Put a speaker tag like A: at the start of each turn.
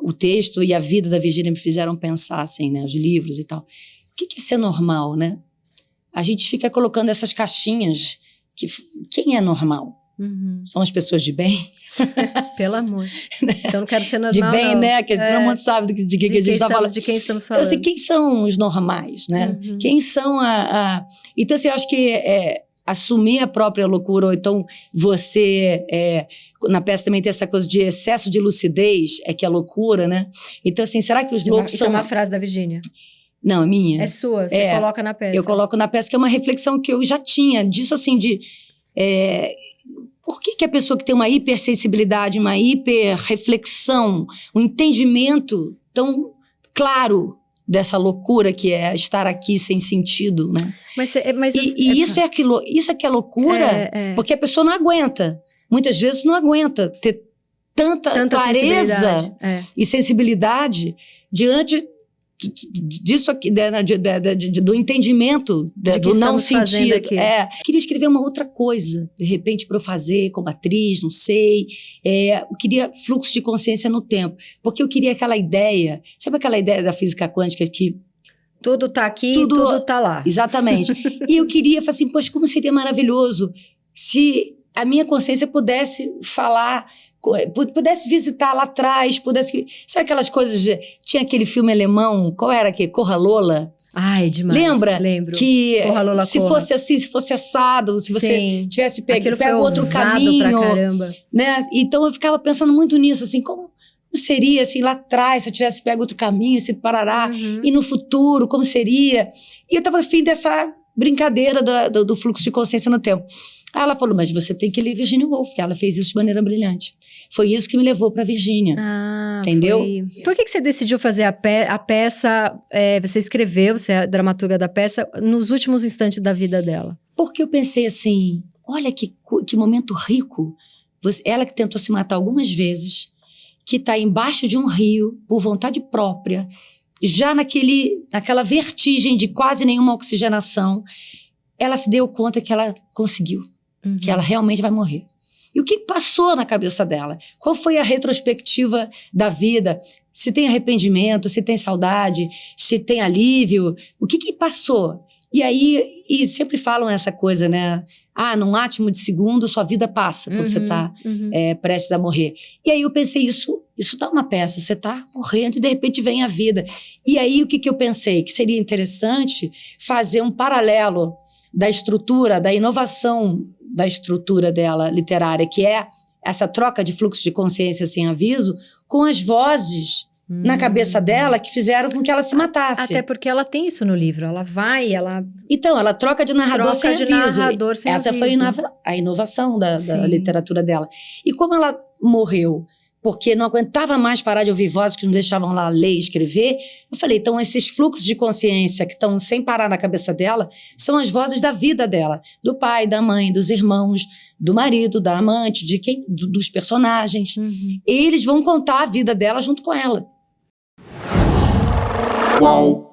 A: o texto e a vida da Virgínia me fizeram pensar, assim, né? Os livros e tal. O que é ser normal, né? A gente fica colocando essas caixinhas. Quem é normal? São as pessoas de bem?
B: Pelo amor. Então não quero ser normal,
A: de bem,
B: não.
A: né? Que todo mundo sabe de quem a gente está falando.
B: De quem estamos falando.
A: Então, assim, quem são os normais, né? Quem são Então, assim, eu acho que assumir a própria loucura, ou então você... na peça também tem essa coisa de excesso de lucidez, que é loucura, né? Então, assim, será que os loucos
B: Isso
A: são...
B: é uma frase da Virgínia.
A: Não, é minha.
B: É sua, você coloca na peça.
A: Eu coloco na peça, que é uma reflexão que eu já tinha, disso assim, por que a pessoa que tem uma hipersensibilidade, uma hiperreflexão, um entendimento tão claro dessa loucura que é estar aqui sem sentido, né? Isso é que é loucura, porque a pessoa não aguenta. Muitas vezes não aguenta ter tanta clareza e sensibilidade diante disso aqui, do entendimento, do não sentido. Queria escrever uma outra coisa, de repente, para eu fazer como atriz, não sei. Eu queria fluxo de consciência no tempo, porque eu queria aquela ideia, sabe aquela ideia da física quântica que
B: tudo tá aqui, tudo tá lá.
A: Exatamente. E eu queria falar assim, poxa, como seria maravilhoso se a minha consciência pudesse falar, pudesse visitar lá atrás, sabe aquelas coisas tinha aquele filme alemão, qual era aquele? Corra Lola?
B: Ai, demais.
A: Lembra?
B: Lembro.
A: Que
B: Corra, Lola,
A: se
B: corra.
A: Fosse assim, se fosse assado, se você tivesse pego outro caminho,
B: pra caramba.
A: Né? Então eu ficava pensando muito nisso, assim, como seria assim lá atrás, se eu tivesse pego outro caminho, esse parará, e no futuro, como seria? E eu estava afim dessa brincadeira do fluxo de consciência no tempo. Aí ela falou, mas você tem que ler Virginia Woolf, que ela fez isso de maneira brilhante. Foi isso que me levou para Virginia. Entendeu?
B: Por que você decidiu fazer a peça, você escreveu, você é a dramaturga da peça, nos últimos instantes da vida dela?
A: Porque eu pensei assim, olha que momento rico. Ela que tentou se matar algumas vezes, que está embaixo de um rio, por vontade própria, já naquela vertigem de quase nenhuma oxigenação, ela se deu conta que ela conseguiu. Que ela realmente vai morrer. E o que passou na cabeça dela? Qual foi a retrospectiva da vida? Se tem arrependimento, se tem saudade, se tem alívio, o que passou? E aí, sempre falam essa coisa, né? Num átimo de segundo, sua vida passa, quando você está prestes a morrer. E aí eu pensei, isso dá uma peça, você está morrendo e de repente vem a vida. E aí o que eu pensei? Que seria interessante fazer um paralelo da estrutura, da inovação da estrutura dela literária, que é essa troca de fluxo de consciência sem aviso, com as vozes na cabeça dela que fizeram com que ela se matasse.
B: Até porque ela tem isso no livro,
A: Então, ela troca de narrador sem aviso. Essa foi a inovação da literatura dela. E como ela morreu porque não aguentava mais parar de ouvir vozes que não deixavam lá ler e escrever, eu falei, então esses fluxos de consciência que estão sem parar na cabeça dela, são as vozes da vida dela, do pai, da mãe, dos irmãos, do marido, da amante, dos personagens. Eles vão contar a vida dela junto com ela.
C: Qual?